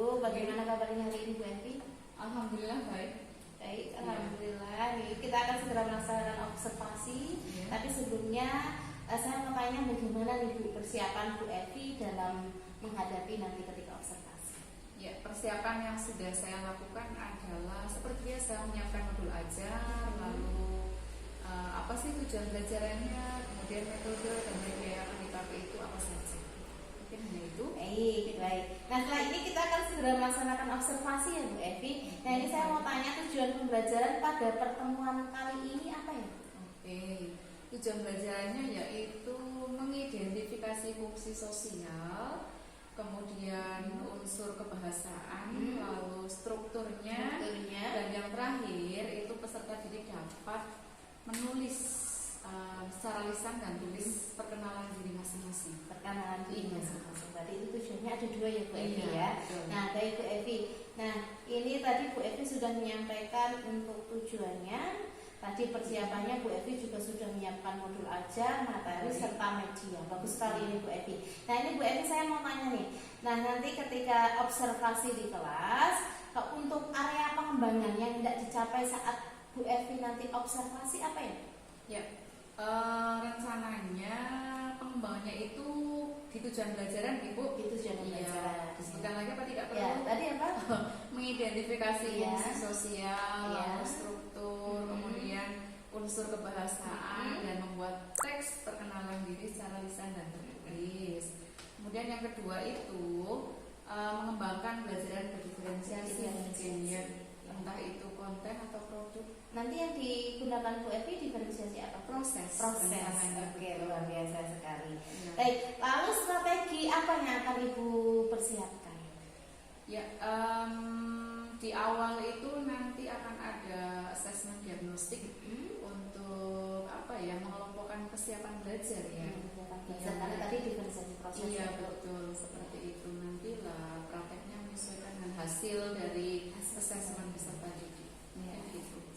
wabarakatuh. Bagaimana kabarnya hari ini Bu Evi? Alhamdulillah baik. Baik, alhamdulillah. Kita akan segera melaksanakan observasi. Tapi sebelumnya saya mau tanya bagaimana nih Bu persiapan Bu Evi dalam menghadapi nanti ketika observasi. Ya, persiapan yang sudah saya lakukan adalah seperti biasa menyiapkan modul ajar, lalu apa sih tujuan belajarannya, kemudian metode dan media yang akan dipakai itu apa saja. Mungkin hanya itu. Baik. Nah setelah ini kita akan segera melaksanakan observasi ya Bu Evi. Nah ini saya mau tanya tujuan pembelajaran pada pertemuan kali ini apa ya? Oke, tujuan belajarannya yaitu mengidentifikasi fungsi sosial, kemudian unsur kebahasaan, lalu strukturnya, dan yang terakhir itu peserta didik dapat menulis secara lisan dan tulis perkenalan diri masing-masing. Perkenalan diri masing-masing. Berarti itu tujuannya ada dua ya Bu Evi ya. Betul. Nah baik Bu Evi. Nah ini tadi Bu Evi sudah menyampaikan untuk tujuannya. Tadi persiapannya Bu Evi juga sudah menyiapkan modul ajar, materi serta media. Bagus sekali ini Bu Evi. Nah ini Bu Evi saya mau tanya nih. Nah nanti ketika observasi di kelas, untuk area pengembangan yang tidak dicapai saat Bu Evi nanti observasi apa ya? Ya, rencananya pengembangannya itu di tujuan belajaran Ibu. Itu tujuan pembelajaran. Disebutkan lagi apa tidak perlu? Ya, tadi apa? Mengidentifikasi fungsi sosial, lalu struktur, kemudian unsur kebahasaan dan membuat teks perkenalan diri secara lisan dan tertulis. Kemudian yang kedua itu mengembangkan belajaran berdiferensiasi mungkin ya, entah itu konten atau produk. Nanti yang digunakan Bu Evi diferensiasi apa? Proses. Oke, luar biasa sekali. Baik, lalu strategi apa yang akan Ibu persiapkan? Ya, di awal itu nanti akan ada asesmen diagnostik untuk apa ya, mengelompokkan kesiapan belajar ya. Karena tadi diferensiasi proses. Iya betul, seperti itu. Nantilah prakteknya menyesuaikan dengan hasil dari asesmen peserta didik.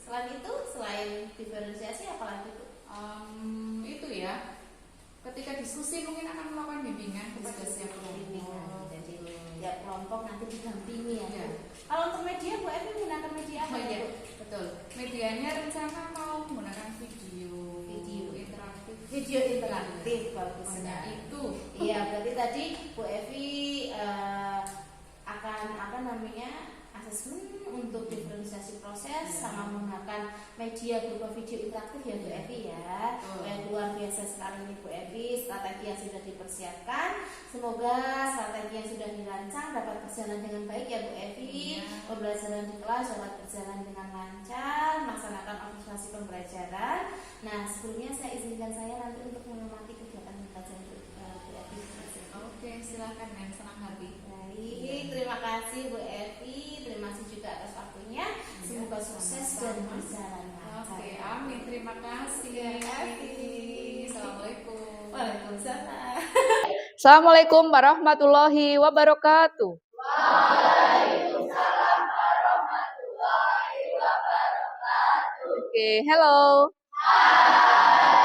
Selain itu, selain diferensiasi apa lagi Bu? Itu ya. Ketika diskusi mungkin akan melakukan bimbingan kepada setiap kelompok. Jadi ya kelompok nanti didampingi ya. Kalau untuk media Bu Evi menggunakan media apa ya Bu? Betul. Medianya rencana mau menggunakan video interaktif. Video interaktif bagus. Nah itu. Iya berarti tadi Bu Evi akan asesmen untuk diferensiasi proses sama menggunakan media berupa video interaktif ya Bu Evi ya. Luar biasa sekali nih Bu Evi, strategi yang sudah dipersiapkan. Semoga strategi yang sudah dirancang dapat berjalan dengan baik ya Bu Evi. Pembelajaran di kelas dapat berjalan dengan lancar, melaksanakan observasi pembelajaran. Nah sebelumnya saya izinkan saya nanti untuk mengamati kegiatan belajar Bu Evi. Oke, silakan dan senang hati. Baik, terima kasih Bu Evi, terima kasih juga atas waktunya. Semoga sukses dan berjalan lancar. Oke, amin. Terima kasih. Assalamualaikum. Waalaikumsalam. Assalamualaikum warahmatullahi wabarakatuh. Waalaikumsalam warahmatullahi wabarakatuh. Oke, hello.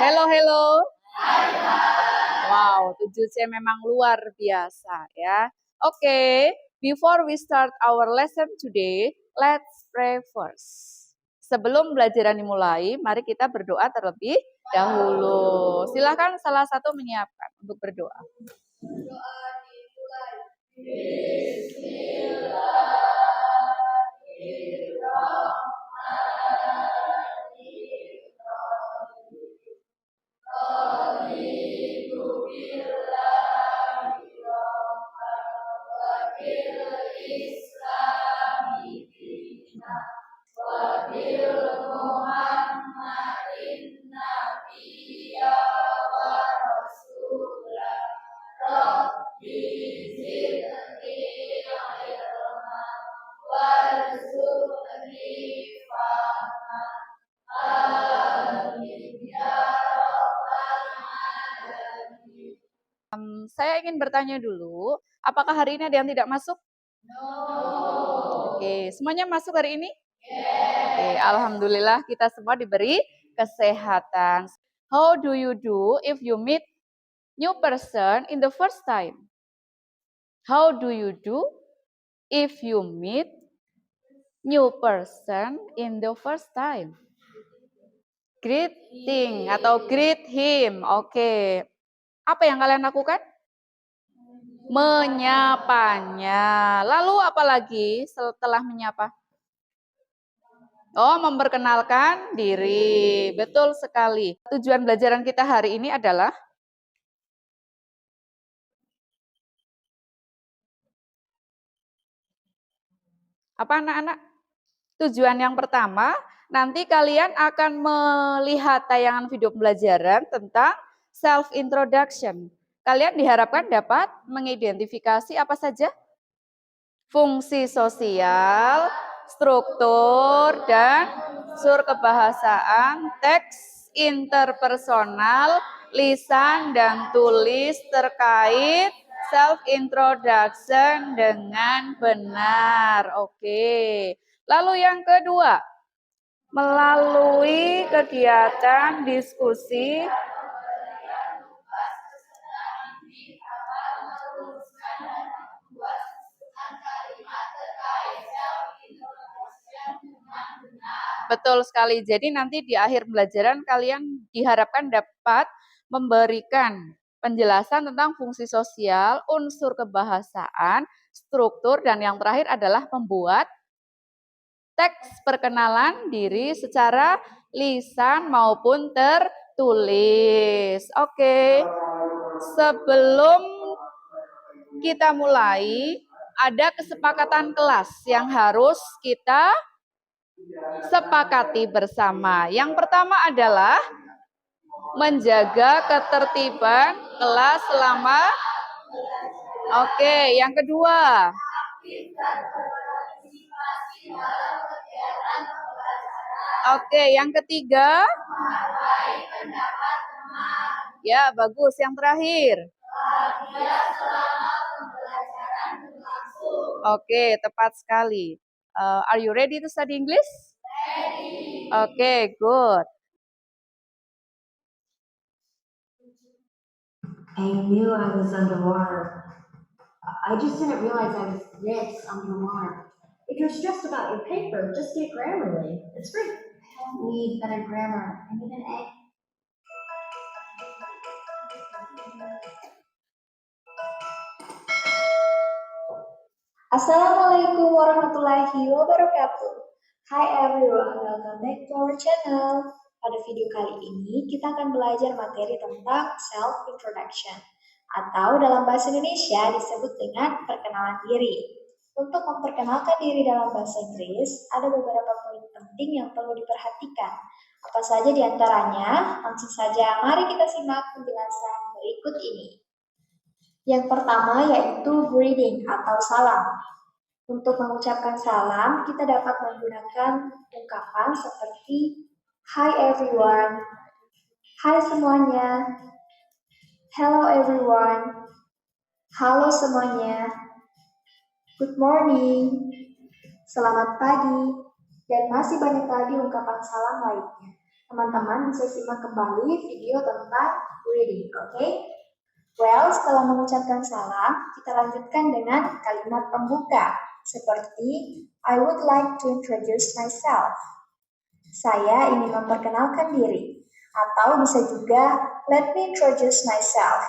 Hello. Wow, 7C memang luar biasa ya. Oke, before we start our lesson today, let's pray first. Sebelum belajaran dimulai, mari kita berdoa terlebih dahulu. Silakan salah satu menyiapkan untuk berdoa. Doa dimulai. Saya ingin bertanya dulu, apakah hari ini ada yang tidak masuk? Oke, semuanya masuk hari ini? Oke, alhamdulillah kita semua diberi kesehatan. How do you do if you meet new person in the first time? How do you do if you meet new person in the first time? Greeting atau greet him. Oke. Apa yang kalian lakukan? Menyapanya. Lalu apa lagi setelah menyapa? Oh, memperkenalkan diri. Betul sekali. Tujuan belajaran kita hari ini adalah apa, anak-anak? Tujuan yang pertama, nanti kalian akan melihat tayangan video pembelajaran tentang self-introduction. Kalian diharapkan dapat mengidentifikasi apa saja? Fungsi sosial, struktur, dan unsur kebahasaan, teks interpersonal, lisan dan tulis terkait self-introduction dengan benar. Oke. Lalu yang kedua, melalui kegiatan diskusi betul sekali. Jadi nanti di akhir pembelajaran kalian diharapkan dapat memberikan penjelasan tentang fungsi sosial, unsur kebahasaan, struktur, dan yang terakhir adalah membuat teks perkenalan diri secara lisan maupun tertulis. Oke. Sebelum kita mulai, ada kesepakatan kelas yang harus kita sepakati bersama. Yang pertama adalah menjaga ketertiban kelas selama. Oke, yang kedua. Oke, yang ketiga. Ya, bagus. Yang terakhir. Oke, tepat sekali. Are you ready to study English? Ready. Okay, good. I knew I was underwater. I just didn't realize I was this underwater. If you're stressed about your paper, just get Grammarly. It's free. I don't need better grammar. I need an A. Assalamualaikum warahmatullahi wabarakatuh. Hi everyone, welcome back to our channel. Pada video kali ini, kita akan belajar materi tentang self-introduction, atau dalam bahasa Indonesia disebut dengan perkenalan diri. Untuk memperkenalkan diri dalam bahasa Inggris, ada beberapa poin penting yang perlu diperhatikan. Apa saja di antaranya? Langsung saja, mari kita simak penjelasan berikut ini. Yang pertama yaitu greeting atau salam. Untuk mengucapkan salam, kita dapat menggunakan ungkapan seperti Hi everyone, Hai semuanya, Hello everyone, Halo semuanya, Good morning, Selamat pagi, dan masih banyak lagi ungkapan salam lainnya. Teman-teman bisa simak kembali video tentang greeting, oke? Well, setelah mengucapkan salam, kita lanjutkan dengan kalimat pembuka, seperti I would like to introduce myself. Saya ingin memperkenalkan diri. Atau bisa juga, let me introduce myself.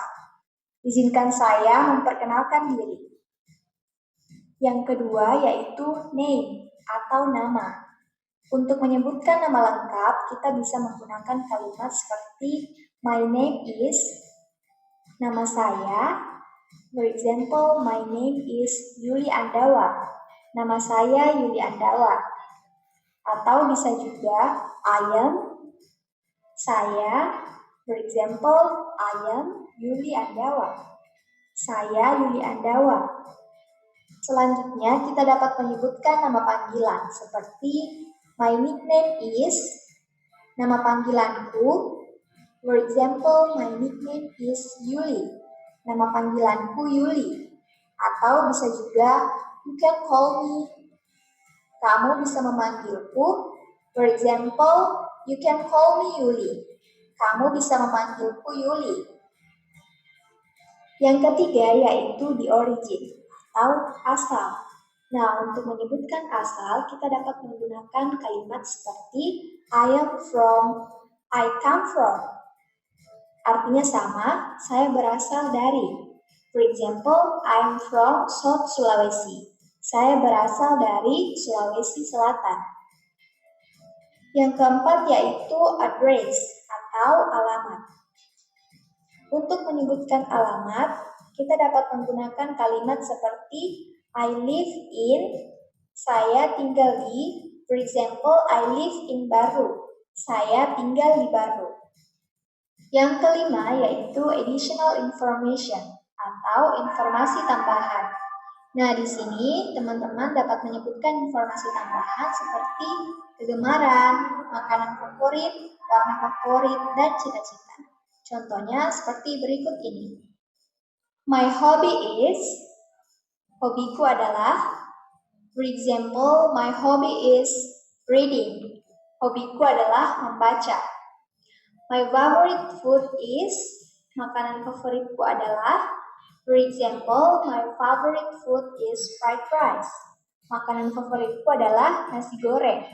Izinkan saya memperkenalkan diri. Yang kedua yaitu name atau nama. Untuk menyebutkan nama lengkap, kita bisa menggunakan kalimat seperti my name is, nama saya. For example, my name is Yuli Andawa. Nama saya Yuli Andawa. Atau bisa juga I am, saya. For example, I am Yuli Andawa. Saya Yuli Andawa. Selanjutnya kita dapat menyebutkan nama panggilan seperti my nickname is, nama panggilanku. For example, my nickname is Yuli. Nama panggilanku Yuli. Atau bisa juga, you can call me. Kamu bisa memanggilku. For example, you can call me Yuli. Kamu bisa memanggilku Yuli. Yang ketiga yaitu the origin atau asal. Nah, untuk menyebutkan asal, kita dapat menggunakan kalimat seperti I am from, I come from. Artinya sama, saya berasal dari. For example, I am from South Sulawesi. Saya berasal dari Sulawesi Selatan. Yang keempat yaitu address atau alamat. Untuk menyebutkan alamat, kita dapat menggunakan kalimat seperti I live in, saya tinggal di, for example, I live in Baru, saya tinggal di Baru. Yang kelima yaitu additional information atau informasi tambahan. Nah, di sini teman-teman dapat menyebutkan informasi tambahan seperti kegemaran, makanan favorit, warna favorit, dan cita-cita. Contohnya seperti berikut ini. My hobby is, hobiku adalah, for example, my hobby is reading. Hobiku adalah membaca. My favorite food is, makanan favoritku adalah, for example, my favorite food is fried rice. Makanan favoritku adalah nasi goreng.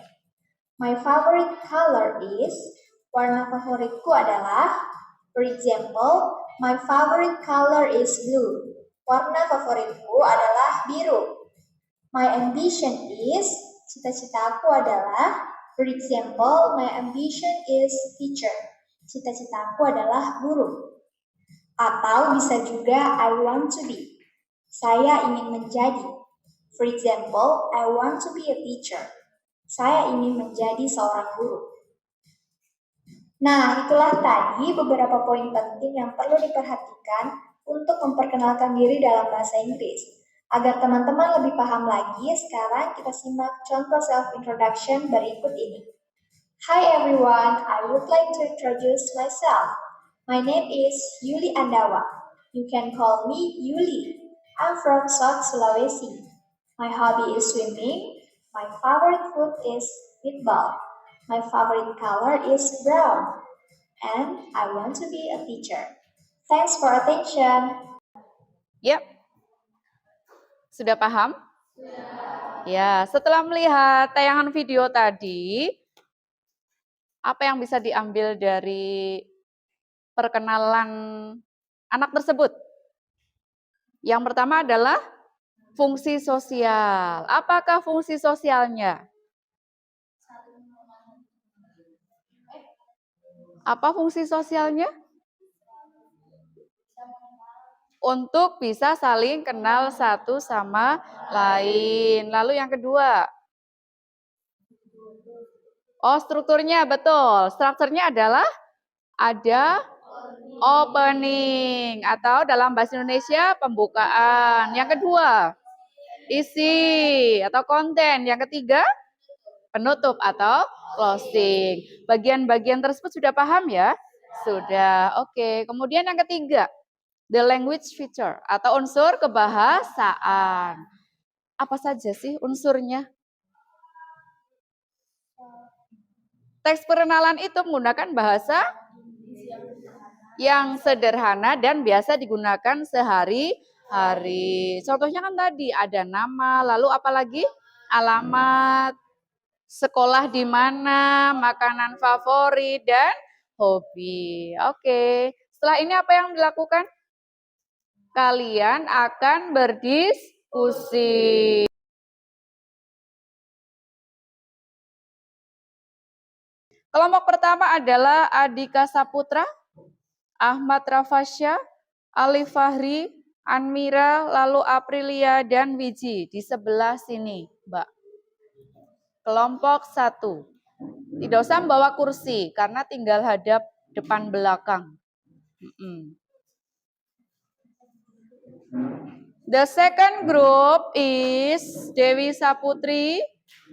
My favorite color is, warna favoritku adalah, for example, my favorite color is blue. Warna favoritku adalah biru. My ambition is, cita-citaku adalah, for example, my ambition is teacher. Cita-citaku adalah guru. Atau bisa juga I want to be. Saya ingin menjadi. For example, I want to be a teacher. Saya ingin menjadi seorang guru. Nah, itulah tadi beberapa poin penting yang perlu diperhatikan untuk memperkenalkan diri dalam bahasa Inggris. Agar teman-teman lebih paham lagi, sekarang kita simak contoh self-introduction berikut ini. Hi everyone, I would like to introduce myself. My name is Yuli Andawa. You can call me Yuli. I'm from South Sulawesi. My hobby is swimming. My favorite food is meatball. My favorite color is brown. And I want to be a teacher. Thanks for attention. Yep. Sudah paham? Ya, setelah melihat tayangan video tadi, apa yang bisa diambil dari perkenalan anak tersebut? Yang pertama adalah fungsi sosial. Apakah fungsi sosialnya? Apa fungsi sosialnya? Untuk bisa saling kenal satu sama lain. Lalu yang kedua. Oh, strukturnya betul. Strukturnya adalah ada opening atau dalam bahasa Indonesia pembukaan. Yang kedua, isi atau konten. Yang ketiga, penutup atau closing. Bagian-bagian tersebut sudah paham ya? Sudah. Oke. Kemudian yang ketiga, the language feature atau unsur kebahasaan. Apa saja sih unsurnya? Teks perkenalan itu menggunakan bahasa yang sederhana dan biasa digunakan sehari-hari. Contohnya kan tadi ada nama, lalu apalagi alamat, sekolah di mana, makanan favorit, dan hobi. Oke, setelah ini apa yang dilakukan? Kalian akan berdiskusi. Kelompok pertama adalah Adika Saputra, Ahmad Rafasya, Ali Fahri, Anmira, lalu Aprilia, dan Wiji. Di sebelah sini, Mbak. Kelompok 1. Tidak usah membawa kursi, karena tinggal hadap depan belakang. The second group is Dewi Saputri,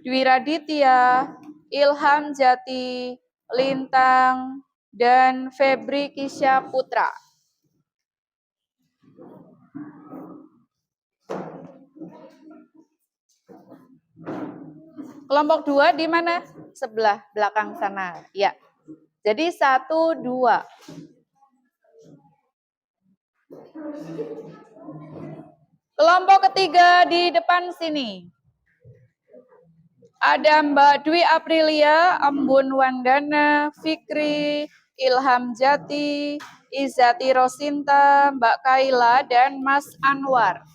Dwi Raditya, Ilham Jati, Lintang, dan Febri Kisya Putra. Kelompok 2 di mana? Sebelah belakang sana. Ya. Jadi 1, 2. Kelompok ketiga di depan sini. Ada Mbak Dwi Aprilia, Embun Wandana, Fikri, Ilham Jati, Izati Rosinta, Mbak Kaila, dan Mas Anwar.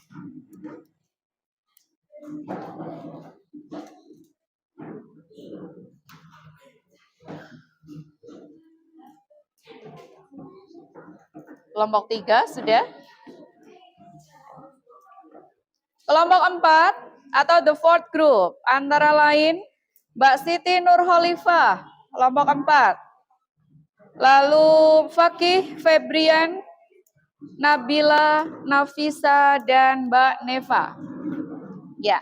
Kelompok 3 sudah. Kelompok 4 atau the fourth group, antara lain Mbak Siti Nurholifah, kelompok 4. Lalu Fakih Febrian, Nabila, Nafisa, dan Mbak Neva. Ya.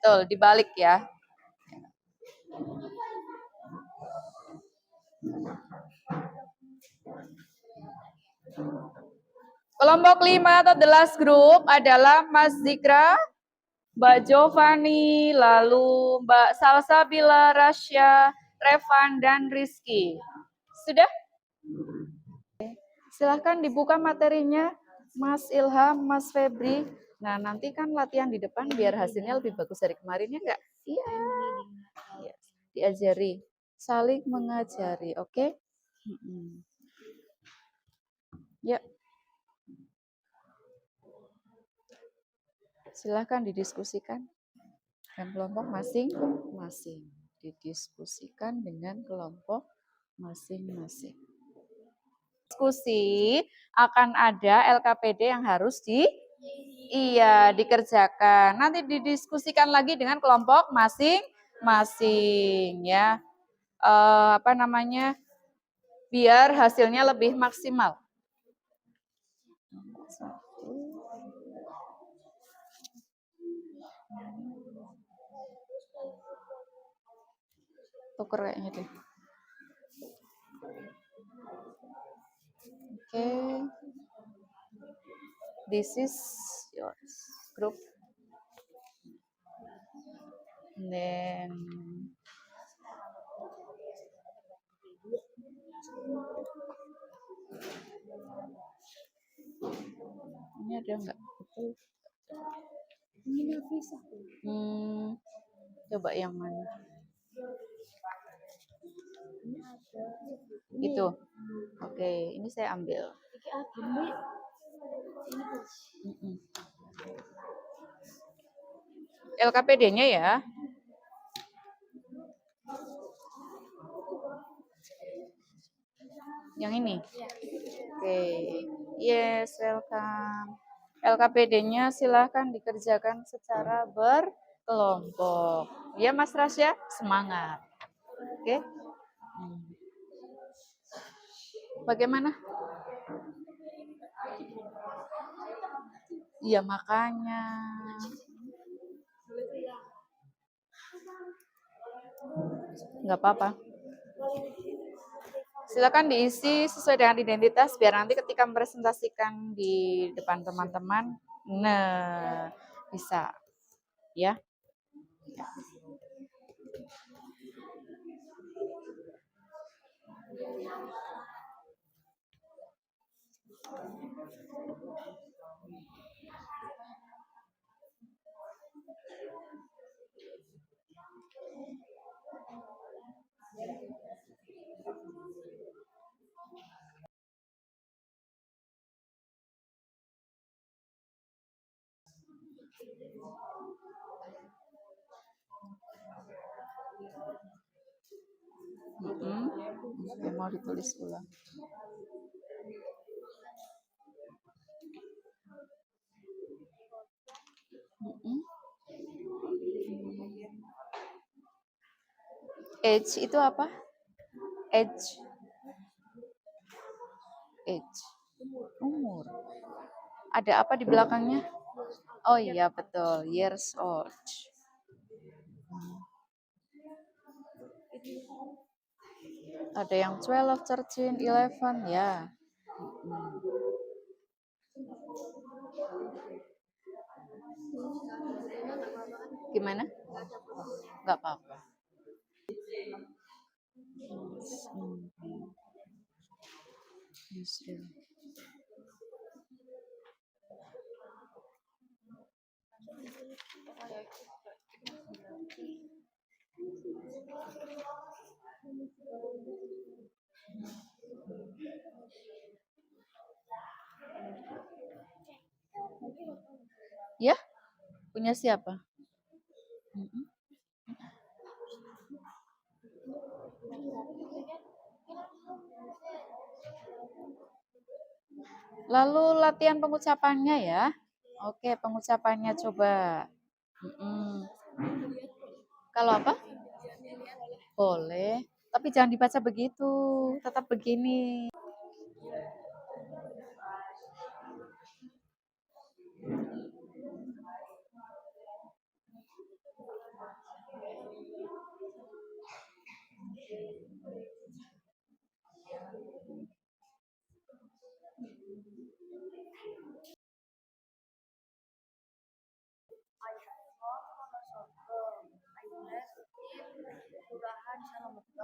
Betul, dibalik ya. Kelompok 5 atau the last group adalah Mas Zikra, Mbak Jovani, lalu Mbak Salsabila, Rasya, Revan, dan Rizky. Sudah? Silahkan dibuka materinya, Mas Ilham, Mas Febri. Nah, nanti kan latihan di depan biar hasilnya lebih bagus dari kemarin, ya enggak? Iya. Ya. Diajari. Saling mengajari, oke? Ya. Silahkan didiskusikan dengan kelompok masing-masing. Didiskusikan dengan kelompok masing-masing. Diskusi akan ada LKPD yang harus dikerjakan. Nanti didiskusikan lagi dengan kelompok masing-masing ya. Biar hasilnya lebih maksimal. Tuker kayaknya deh. Okay. This is your group. And then ini ada enggak? Ini bisa. Coba yang mana? Itu. Oke, ini saya ambil. LKPD-nya ya. Yang ini? Oke. Yes, welcome. LKPD-nya silahkan dikerjakan secara berkelompok. Ya, Mas Rasya, semangat. Oke. Bagaimana? Iya, makanya. Nggak apa-apa. Silakan diisi sesuai dengan identitas biar nanti ketika mempresentasikan di depan teman-teman, nah bisa ya. Mau ditulis ulang. Age itu apa? Age. Umur. Ada apa di belakangnya? Oh iya betul, years old. Ada yang 12, 13, 11 ya. Gimana? Enggak apa-apa. Ya, punya siapa? Lalu latihan pengucapannya ya. Oke, pengucapannya coba. Kalau apa? Boleh, tapi jangan dibaca begitu, tetap begini.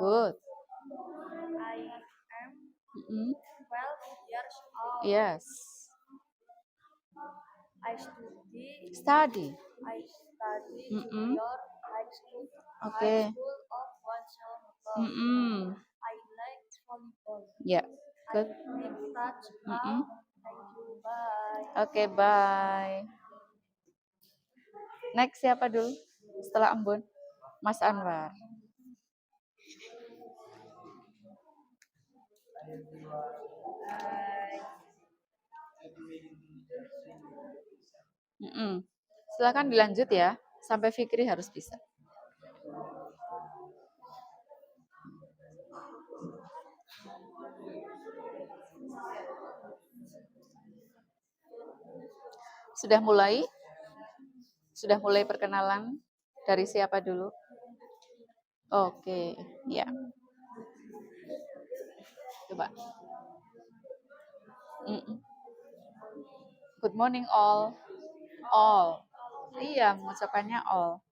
Good. I am Mm-mm. 12 years old. Yes. I study Study. Junior high school, Okay. of Wanselmoto. I like volleyball. Yeah. Good. Keep touch Mm-mm. Thank you. Bye. Oke, bye. Next siapa dulu? Setelah Embun. Mas Anwar. Silakan dilanjut ya. Sampai Fikri harus bisa. Sudah mulai? Sudah mulai perkenalan? Dari siapa dulu? Oke, ya. Coba. Good morning all. All. Iya, mengucapannya all.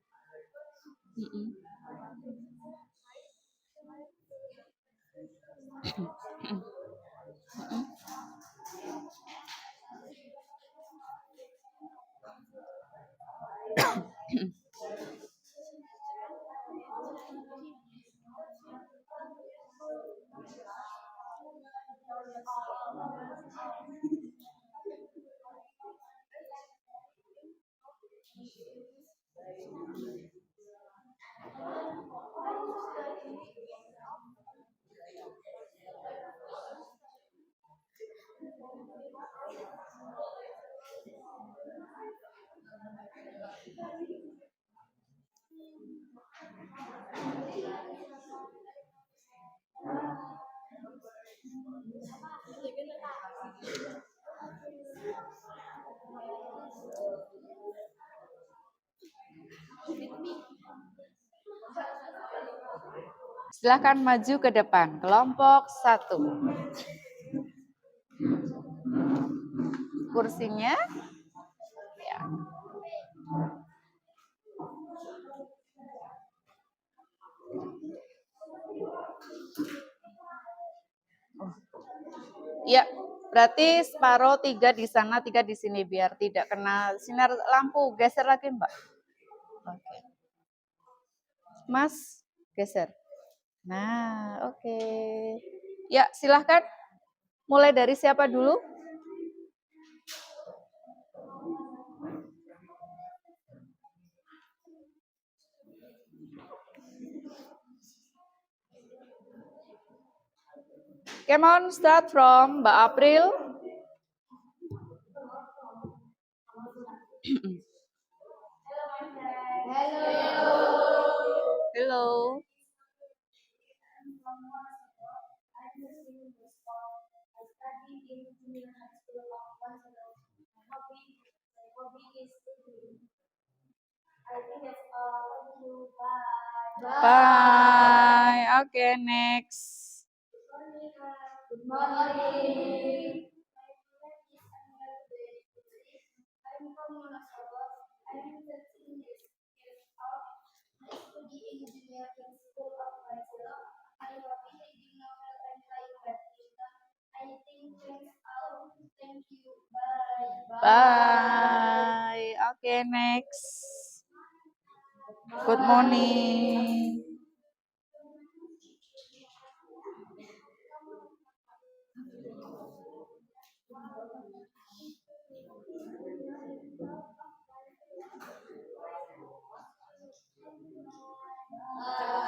Silakan maju ke depan, kelompok 1. Kursinya. Ya. Ya, berarti separuh 3 di sana, 3 di sini biar tidak kena sinar lampu. Geser lagi, Mbak. Oke. Mas, geser. Nah, oke. Ya, silahkan. Mulai dari siapa dulu? Come on, start from Mbak April. Hello. Bye. Okay, next. Good morning. I'm from Wonosobo. I'm 13 years old. I study in Junior High School of Wanselmo. I hobby reading novel and playing badminton. I think that's all. Thank you. Bye. Bye. Oke, next. Good morning.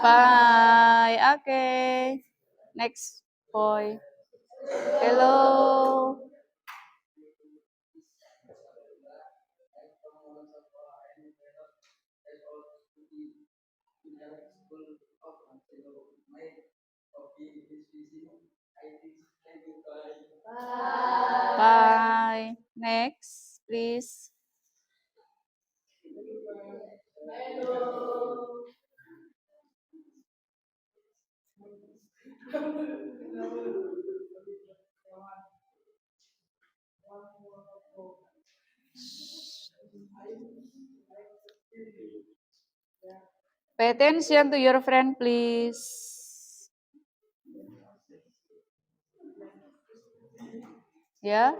Bye. Okay. Next boy. Hello. Bye. Next, please. Pay attention to your friend, please. Ya.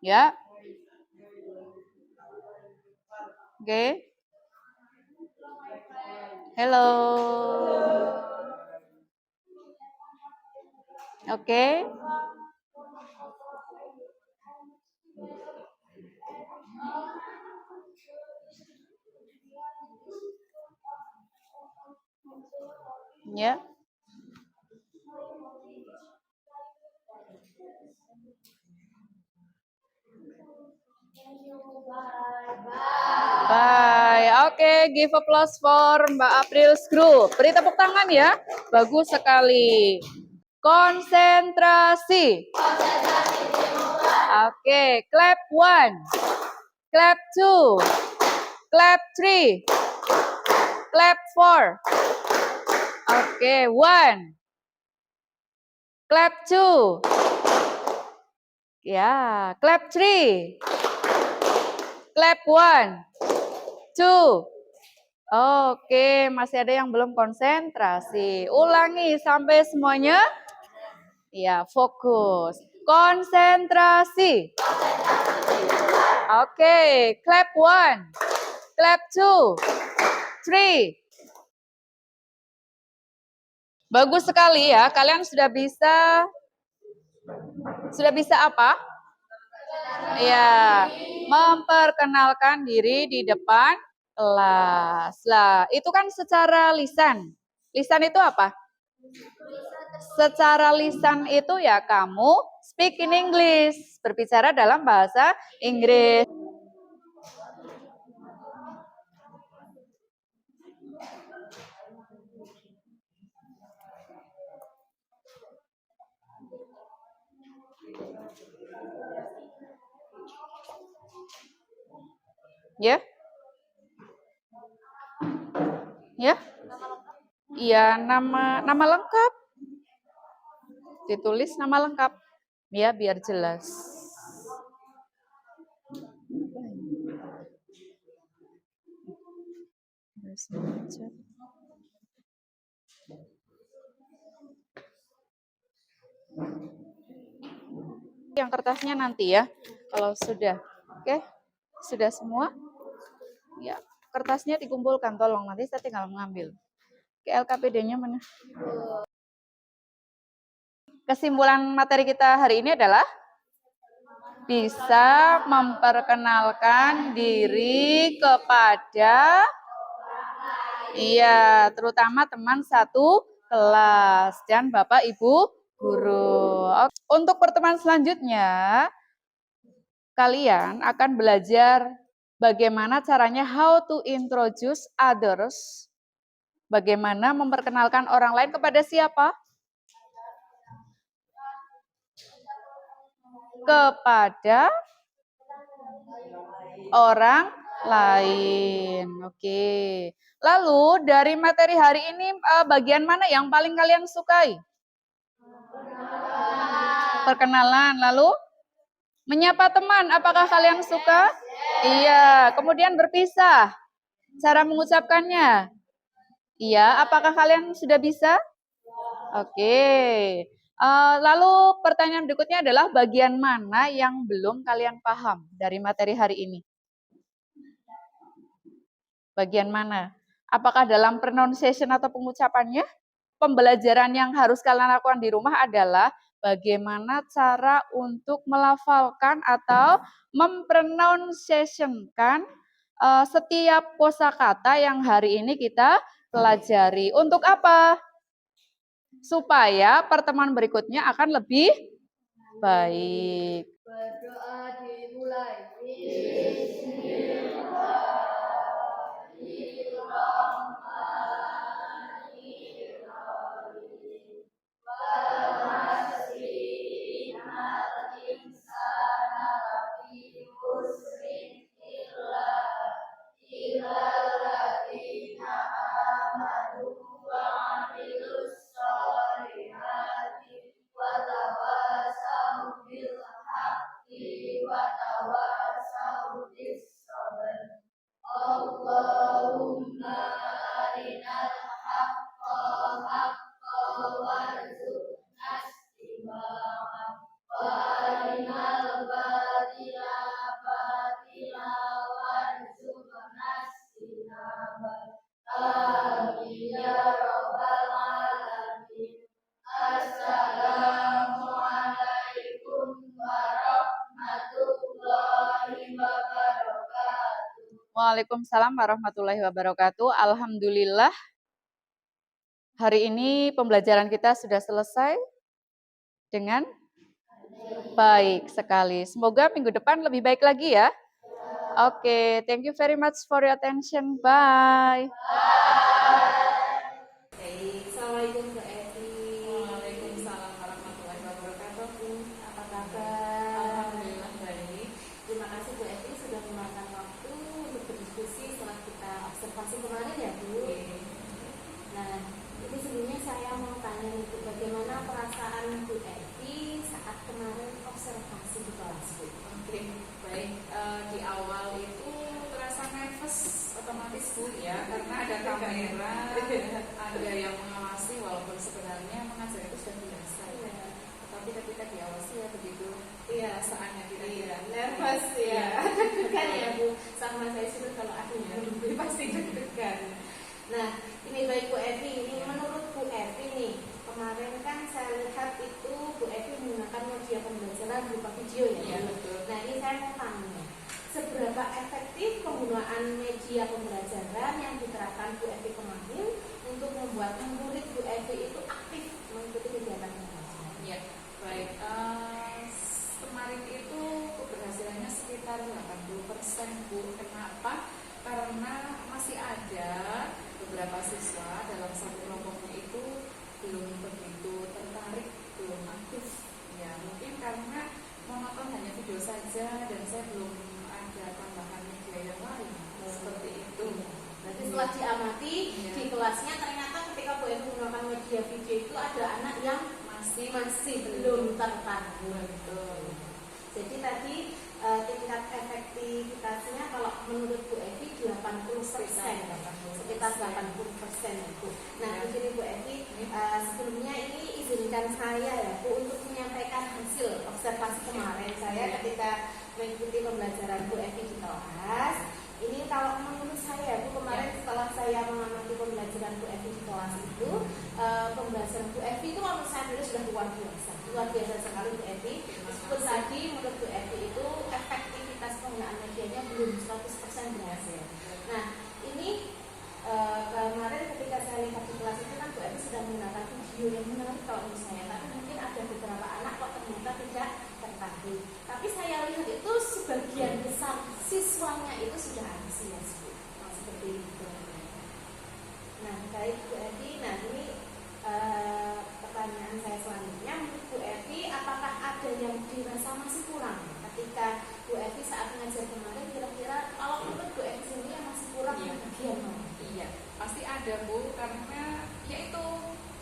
Ya. Oke. Hello. Oke. Ya. Bye. Oke, give applause for Mbak April's group. Beri tepuk tangan ya. Bagus sekali. Konsentrasi. Oke, clap 1. Clap 2. Clap 3. Clap 4. Oke, 1. Clap 2. Ya, clap 3. Clap 1. 2. Oke, masih ada yang belum konsentrasi. Ulangi sampai semuanya. Ya, fokus. Konsentrasi. Oke, clap 1. Clap 2. 3. Bagus sekali ya. Kalian sudah bisa apa? Ya, memperkenalkan diri di depan kelas. Lah, itu kan secara lisan. Lisan itu apa? Secara lisan itu ya kamu speak in English, berbicara dalam bahasa Inggris. Ya? Ya? Iya, nama lengkap. Ditulis nama lengkap. Ya, biar jelas. Yang kertasnya nanti ya, kalau sudah. Oke? Sudah semua? Ya, kertasnya dikumpulkan, tolong nanti saya tinggal mengambil. Oke, LKPD-nya mana? Kesimpulan materi kita hari ini adalah bisa memperkenalkan diri kepada terutama teman satu kelas dan Bapak Ibu guru. Untuk pertemuan selanjutnya, kalian akan belajar bagaimana caranya how to introduce others. Bagaimana memperkenalkan orang lain kepada siapa? Kepada orang lain. Oke. Lalu dari materi hari ini bagian mana yang paling kalian sukai? Perkenalan. Lalu menyapa teman, apakah kalian suka? Iya. Kemudian berpisah. Cara mengucapkannya? Iya. Apakah kalian sudah bisa? Oke. Lalu pertanyaan berikutnya adalah bagian mana yang belum kalian paham dari materi hari ini? Bagian mana? Apakah dalam pronunciation atau pengucapannya? Pembelajaran yang harus kalian lakukan di rumah adalah bagaimana cara untuk melafalkan atau mempronunciationkan setiap kosakata yang hari ini kita pelajari. Untuk apa? Supaya pertemuan berikutnya akan lebih baik. Berdoa dimulai. Waalaikumsalam warahmatullahi wabarakatuh. Alhamdulillah, hari ini pembelajaran kita sudah selesai dengan baik sekali. Semoga minggu depan lebih baik lagi ya. Oke, thank you very much for your attention. Bye. Baik, Assalamualaikum Bu Evi. Waalaikumsalam warahmatullahi wabarakatuh. Apa kabar? Alhamdulillah baik. Terima kasih Bu Evi sudah meluangkan waktu untuk berdiskusi setelah kita observasi kemarin ya Bu. Nah, jadi sebelumnya saya mau tanya nih Bu, bagaimana perasaan Bu Evi saat kemarin observasi di kelas Bu? Oke, baik. Di awal itu terasa nervous otomatis Bu ya, karena ada kamera, ada yang mengawasi, walaupun sebenarnya mengajar itu sudah biasa ya. Tapi ketika diawasi ya begitu. Iya, saatnya kira-kira Nervous ya, deg-degan ya Bu. Sama saya juga kalau akhirnya pasti deg-degan. Nah, ini baik Bu Evi, ini menurut Bu Evi nih, kemarin kan saya lihat itu Bu Evi menggunakan media pembelajaran berupa video ya. Iya, betul. Nah, ini saya mau tanya, seberapa efektif penggunaan media pembelajaran yang diterapkan Bu Evi kemarin untuk membuat murid Bu Evi itu aktif mengikuti kegiatan pembelajaran? Ya, baik. Kemarin itu keberhasilannya sekitar 80% Bu. Kenapa? Karena masih ada beberapa siswa dalam satu kelompoknya itu belum begitu tertarik, belum aktif. Ya, mungkin karena monoton hanya video saja dan saya belum ada tambahan media yang lain. Seperti itu. Berarti setelah diamati di kelasnya ternyata ketika Bu Evi menggunakan media video itu ada anak yang masih belum tertarik. Betul. Jadi tadi tingkat efektivitasnya kalau menurut Bu Evi 80%, sekitar 80% itu. Nah, di sini Bu Evi sebelumnya ini izinkan saya ya Bu untuk menyampaikan hasil observasi kemarin saya ketika mengikuti pembelajaran Bu Evi di kelas. Ini kalau menurut saya Bu, kemarin setelah saya mengamati pembelajaran Bu Evi di kelas itu, pembelajaran Bu Evi itu menurut saya dulu sudah luar biasa sekali Bu Evi. Meskipun tadi menurut Bu Evi itu efektivitas penggunaan medianya belum 100% berhasil. Nah, ini kemarin ketika saya lihat di kelas itu kan Bu Evi sudah menggunakan video yang menarik kalau menurut saya, tapi mungkin ada beberapa anak kok ternyata tidak tertarik. Tapi saya lihat itu sebagian besar siswanya itu sudah antusias Bu, seperti itu. Nah, baik Bu Evi, nah ini pertanyaan saya selanjutnya, menurut Bu Evi, apakah ada yang dirasa masih kurang ketika Bu Evi saat mengajar kemarin? Kira-kira kalau menurut Bu Evi sendiri yang masih kurang bagian mana? Iya, pasti ada Bu, karena yaitu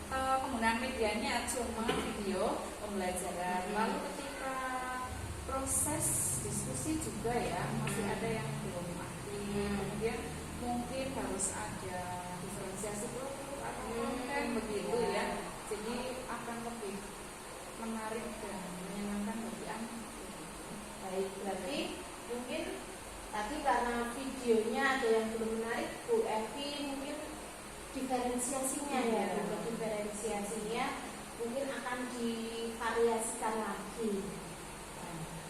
penggunaan medianya cuma video pembelajaran. Lalu ketika proses diskusi juga ya masih ada yang belum aktif. Kemudian mungkin harus ada diferensiasi kelompok atau konten begitu ya. jadi akan lebih menarik dan menyenangkan bagi anak. Baik, berarti mungkin tadi karena videonya ada yang belum menarik, Bu Evi mungkin diferensiasinya ya, untuk diferensiasinya mungkin akan divariasikan lagi.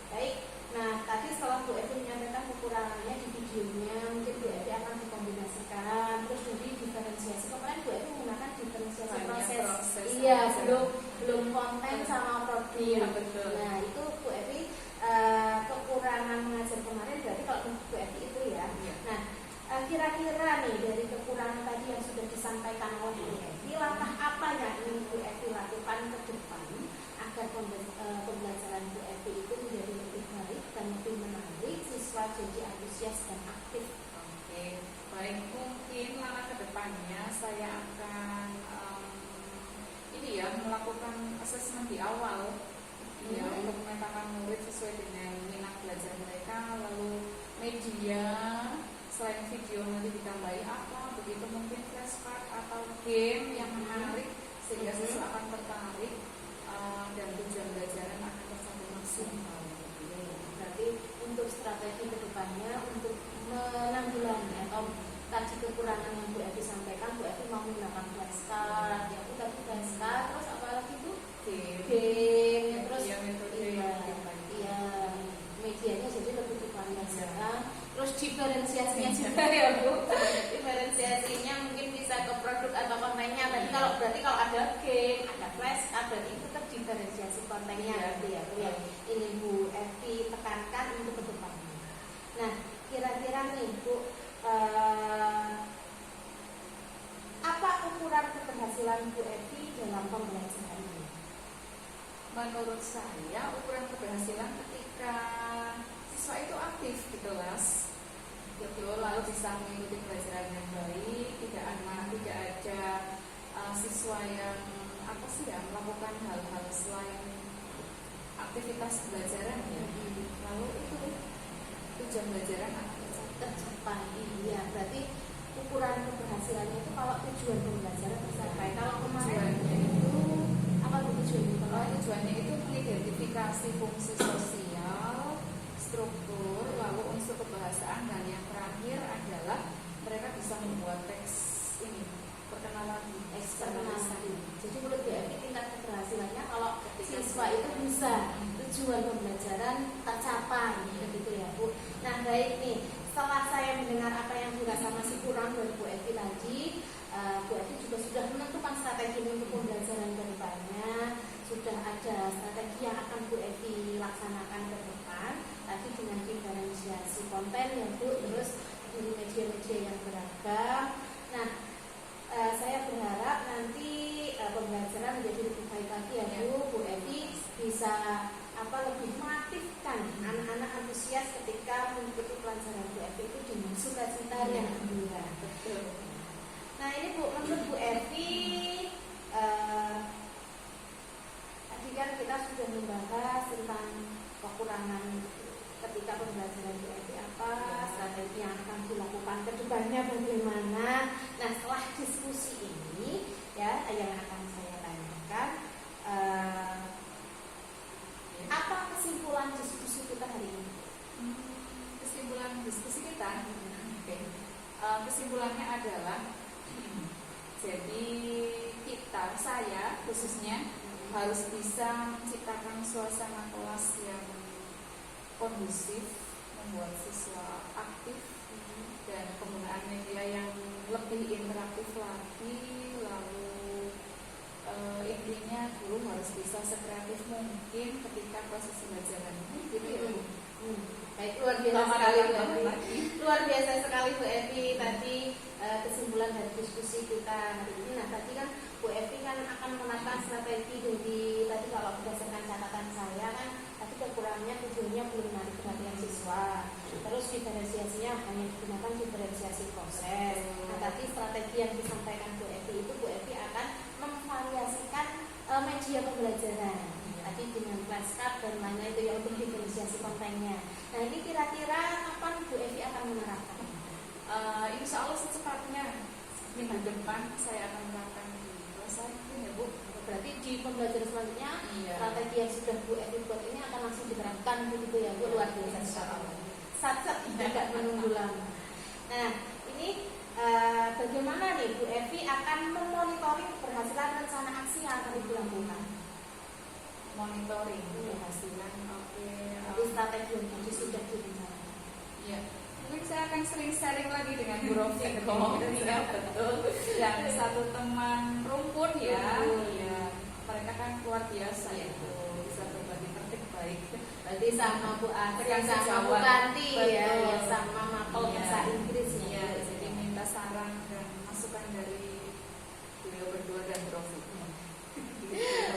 Baik, nah tadi setelah Bu Evi menyampaikan kekurangannya di videonya, mungkin Bu Evi akan dikombinasikan, terus jadi diferensiasi. Kemarin Bu Evi menggunakan diferensiasi proses. Iya, belum konten sama produk. Iya, betul. Nah itu Bu Evi kekurangan mengajar kemarin berarti kalau Bu Evi itu ya. Nah kira-kira nih dari kekurangan tadi yang sudah disampaikan oleh Bu Evi, langkah apa yang ingin Bu Evi lakukan ke depan agar pembelajaran Bu Evi itu menjadi lebih baik dan lebih menarik, siswa jadi antusias dan aktif. Oke, baik, mungkin langkah ke depannya saya akan melakukan asesmen di awal ya, untuk memetakan murid sesuai dengan minat belajar mereka, lalu media selain video nanti ditambahi apa, begitu mungkin flashcard atau game yang menarik sehingga siswa akan tertarik dan tujuan belajaran akan tercapai maksimal. Berarti untuk strategi kedepannya untuk menanggulangi atau tadi kekurangan yang Bu Evi sampaikan, Bu Evi mau menggunakan flashcard, ya tadi flashcard, terus apa lagi Bu? Game, terus iya, medianya jadi lebih divariasikan, terus diferensiasinya juga ya Bu. Diferensiasinya mungkin bisa ke produk atau kontennya. Tadi berarti kalau ada game, ada flashcard, berarti itu terdiferensiasi kontennya gitu ya Bu ya. Ini Bu Evi tekankan untuk ke depannya. Nah, kira-kira nih Bu, apa ukuran keberhasilan Bu Evi dalam pembelajaran ini? Menurut saya ukuran keberhasilan ketika siswa itu aktif gitu Las, betul, lalu bisa mengikuti pelajaran yang baik, tidak ada siswa yang melakukan hal-hal selain aktivitas pelajaran ya, lalu itu tujuan belajaran akan tercapai. Iya, berarti ukuran keberhasilannya itu kalau tujuan pembelajaran tercapai. Kalau kemarin itu apa tujuannya? Kalau tujuannya itu mengidentifikasi fungsi sosial, struktur, lalu unsur kebahasaan, dan yang terakhir adalah mereka bisa membuat teks ini perkenalan eksternalisasi. Jadi menurut Bu Evi tingkat keberhasilannya kalau siswa itu bisa tujuan pembelajaran tercapai, begitu ya Bu. Nah baik nih, setelah saya mendengar apa yang dirasa masih kurang dari Bu Evi tadi, Bu Evi juga sudah menentukan strategi untuk pembelajaran ke depannya, sudah ada strategi yang akan Bu Evi laksanakan ke depan. Tadi dengan diferensiasi konten ya Bu, terus dari media-media yang beragam. Nah, saya berharap nanti pembelajaran menjadi lebih baik lagi ya Bu Evi bisa lebih mengaktifkan anak-anak antusias ketika mengikuti pelajaran Bu Evi itu dengan sukacita yang gembira. Betul. Nah ini Bu, menurut Bu Evi tadi kan kita sudah membahas tentang kekurangan ketika pembelajaran Bu Evi apa, strategi yang akan dilakukan ke depannya bagaimana. Nah setelah diskusi ini ya yang akan saya tanyakan, apa kesimpulan diskusi kita hari ini? Kesimpulan diskusi kita, kesimpulannya adalah jadi saya khususnya harus bisa menciptakan suasana kelas yang kondusif, membuat siswa aktif dan penggunaan media yang lebih interaktif lagi, lalu intinya guru harus bisa sekreatif mungkin ketika proses pembelajaran ini gitu ya. Baik, luar biasa sekali Bu Evi. Luar biasa sekali Bu Evi tadi kesimpulan dari diskusi kita hari ini. Nah tadi kan Bu Evi kan akan menata strategi dari tadi kalau berdasarkan catatan saya kan tadi kekurangannya tujuannya belum menarik perhatian siswa. Terus diferensiasinya hanya digunakan diferensiasi proses. Nah tadi strategi yang disampaikan Bu Evi itu Bu Evi akan memvariasikan media pembelajaran. Tadi dengan flashcard dan lainnya itu yang untuk diferensiasi kontennya. Nah ini kira-kira kapan Bu Evi akan menerapkan? Insya Allah secepatnya minggu depan saya akan menerapkan di kelas saya ya Bu. berarti di pembelajaran selanjutnya Iya. strategi yang sudah Bu Evi buat ini akan langsung diterapkan begitu ya Bu, luar biasa sekali. Sat-sat tidak menunggu lama. Nah ini bagaimana nih Bu Evi akan memonitoring keberhasilan rencana aksi yang akan dilakukan? Monitoring keberhasilan. Oke. Jadi strategi yang tadi sudah direncanakan. Iya. Mungkin saya akan sering sharing lagi dengan Bu Rofiko. Iya betul. Dan satu teman rumpun ya. Iya. Mereka kan luar biasa itu, bisa berbagi praktik baik. Berarti sama Bu Asri, Rekan sama Bu sejawat. Kanti ya, Betul. ya, sama Mapel Iya. bahasa Inggris ya. Iya, jadi minta saran dan masukan dari beliau berdua dan Bu Rofiko.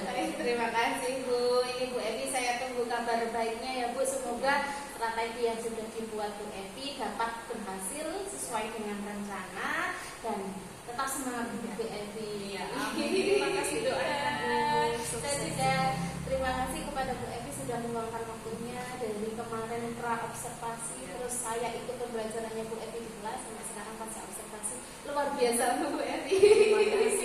Baik, terima kasih Bu. Ini Bu Evi, saya tunggu kabar baiknya ya Bu. Semoga strategi yang sudah dibuat Bu Evi dapat berhasil sesuai dengan rencana dan tetap semangat Bu Evi. Iya, amin. Terima kasih doanya Bu. Saya juga terima kasih kepada Bu Evi sudah meluangkan waktunya dari kemarin pra observasi, terus saya ikut pembelajarannya Bu Evi di kelas sampai sekarang pas observasi. Luar biasa Bu Evi. Terima kasih.